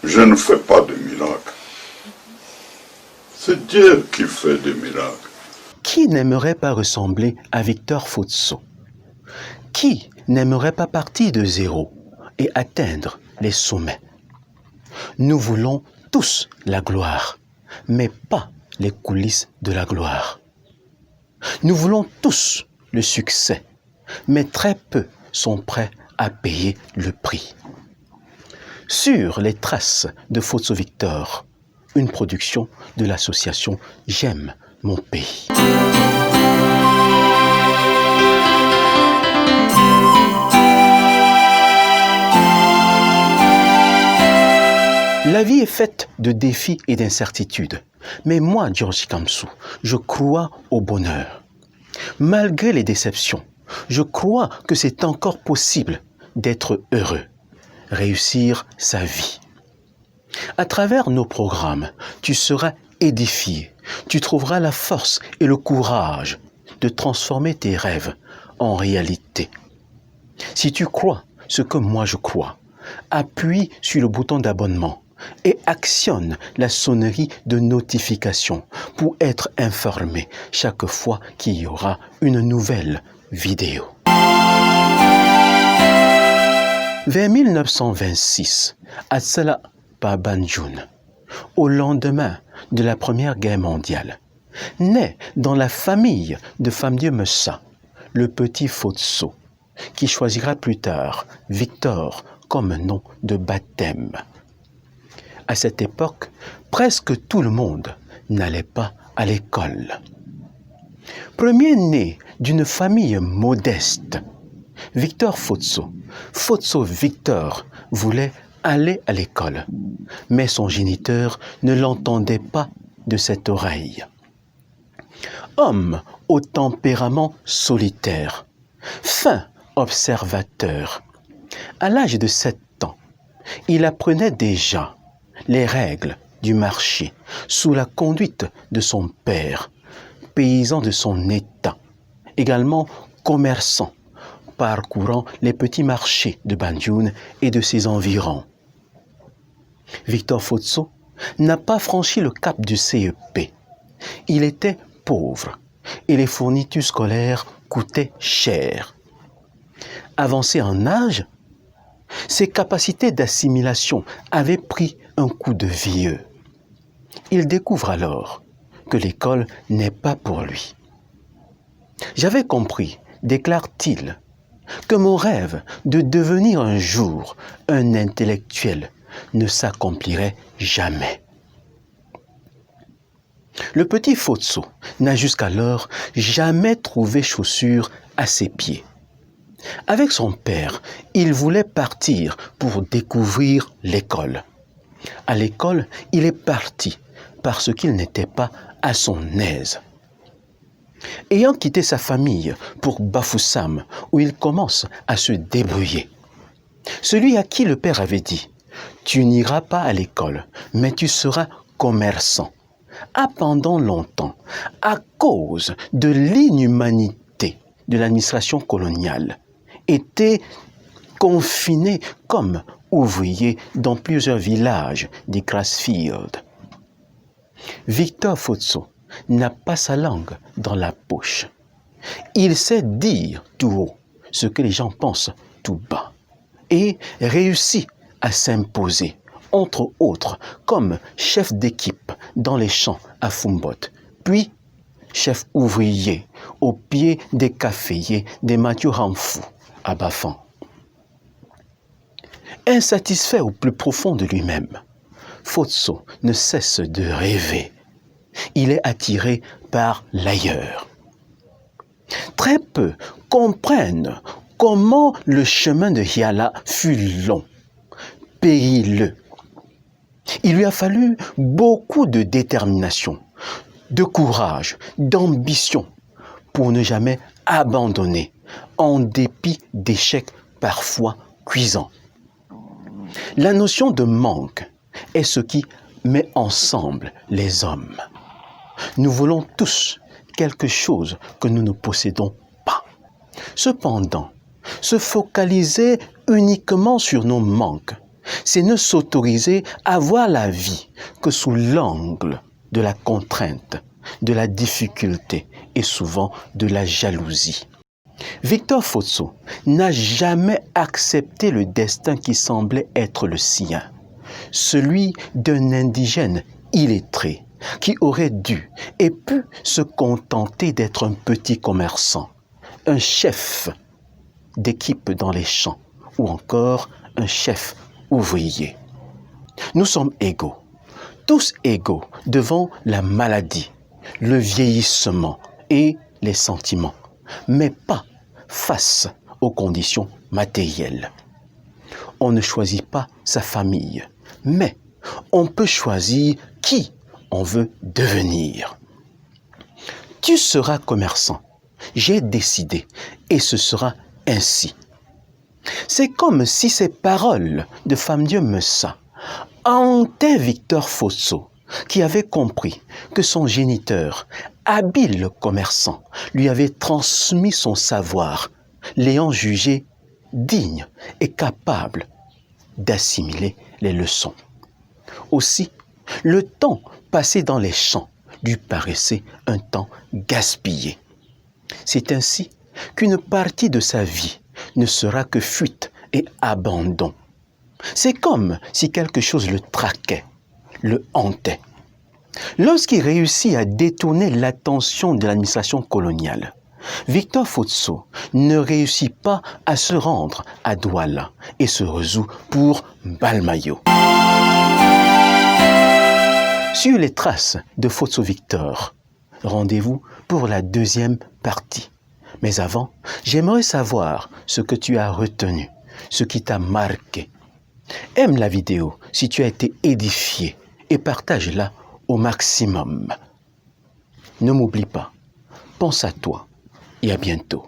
Je ne fais pas de miracles. C'est Dieu qui fait des miracles. Qui n'aimerait pas ressembler à Victor Fotso? Qui n'aimerait pas partir de zéro et atteindre les sommets? Nous voulons tous la gloire, mais pas les coulisses de la gloire. Nous voulons tous le succès, mais très peu sont prêts à payer le prix. Sur les traces de Fotso Victor, une production de l'association J'aime mon pays. La vie est faite de défis et d'incertitudes. Mais moi, Georgie Kamsou, je crois au bonheur. Malgré les déceptions, je crois que c'est encore possible d'être heureux, réussir sa vie. À travers nos programmes, tu seras édifié. Tu trouveras la force et le courage de transformer tes rêves en réalité. Si tu crois ce que moi je crois, appuie sur le bouton d'abonnement et actionne la sonnerie de notification pour être informé chaque fois qu'il y aura une nouvelle vidéo. Vers 1926, à Tsala Pabanjoun, au lendemain de la Première Guerre mondiale, naît dans la famille de Famdieu Messa, le petit Fotso, qui choisira plus tard Victor comme nom de baptême. À cette époque, presque tout le monde n'allait pas à l'école. Premier-né d'une famille modeste, Victor Fotso, Fotso Victor, voulait aller à l'école, mais son géniteur ne l'entendait pas de cette oreille. Homme au tempérament solitaire, fin observateur, à l'âge de 7 ans, il apprenait déjà les règles du marché sous la conduite de son père, paysan de son état, également commerçant, parcourant les petits marchés de Banjoun et de ses environs. Victor Fotso n'a pas franchi le cap du CEP. Il était pauvre et les fournitures scolaires coûtaient cher. Avancé en âge, ses capacités d'assimilation avaient pris un coup de vieux. Il découvre alors que l'école n'est pas pour lui. J'avais compris, déclare-t-il, que mon rêve de devenir un jour un intellectuel ne s'accomplirait jamais. Le petit Fotso n'a jusqu'alors jamais trouvé chaussures à ses pieds. Avec son père, il voulait partir pour découvrir l'école. À l'école, il est parti parce qu'il n'était pas à son aise. Ayant quitté sa famille pour Bafoussam, où il commence à se débrouiller, celui à qui le père avait dit « Tu n'iras pas à l'école, mais tu seras commerçant », a pendant longtemps, à cause de l'inhumanité de l'administration coloniale, été confiné comme ouvrier dans plusieurs villages des Grassfields. Victor Fotso n'a pas sa langue dans la poche. Il sait dire tout haut ce que les gens pensent tout bas et réussit à s'imposer, entre autres, comme chef d'équipe dans les champs à Fumbot, puis chef ouvrier au pied des caféiers des Mathieu Ramfou à Bafan. Insatisfait au plus profond de lui-même, Fotso ne cesse de rêver. Il est attiré par l'ailleurs. Très peu comprennent comment le chemin de Hiala fut long, périlleux. Il lui a fallu beaucoup de détermination, de courage, d'ambition pour ne jamais abandonner en dépit d'échecs parfois cuisants. La notion de manque est ce qui met ensemble les hommes. Nous voulons tous quelque chose que nous ne possédons pas. Cependant, se focaliser uniquement sur nos manques c'est ne s'autoriser à voir la vie que sous l'angle de la contrainte, de la difficulté et souvent de la jalousie. Victor Fotso n'a jamais accepté le destin qui semblait être le sien, celui d'un indigène illettré qui aurait dû et pu se contenter d'être un petit commerçant, un chef d'équipe dans les champs ou encore un chef ouvrier. Nous sommes égaux, tous égaux devant la maladie, le vieillissement et les sentiments, mais pas face aux conditions matérielles. On ne choisit pas sa famille, mais on peut choisir qui on veut devenir. Tu seras commerçant, j'ai décidé, et ce sera ainsi. C'est comme si ces paroles de Femme Dieu Meussa hantaient Victor Fotso, qui avait compris que son géniteur, habile commerçant, lui avait transmis son savoir, l'ayant jugé digne et capable d'assimiler les leçons. Aussi, le temps passé dans les champs lui paraissait un temps gaspillé. C'est ainsi qu'une partie de sa vie ne sera que fuite et abandon. C'est comme si quelque chose le traquait, le hantait. Lorsqu'il réussit à détourner l'attention de l'administration coloniale, Victor Fotso ne réussit pas à se rendre à Douala et se résout pour Balmayo. Sur les traces de Fotso Victor, rendez-vous pour la deuxième partie. Mais avant, j'aimerais savoir ce que tu as retenu, ce qui t'a marqué. Aime la vidéo si tu as été édifié et partage-la au maximum. Ne m'oublie pas, pense à toi et à bientôt.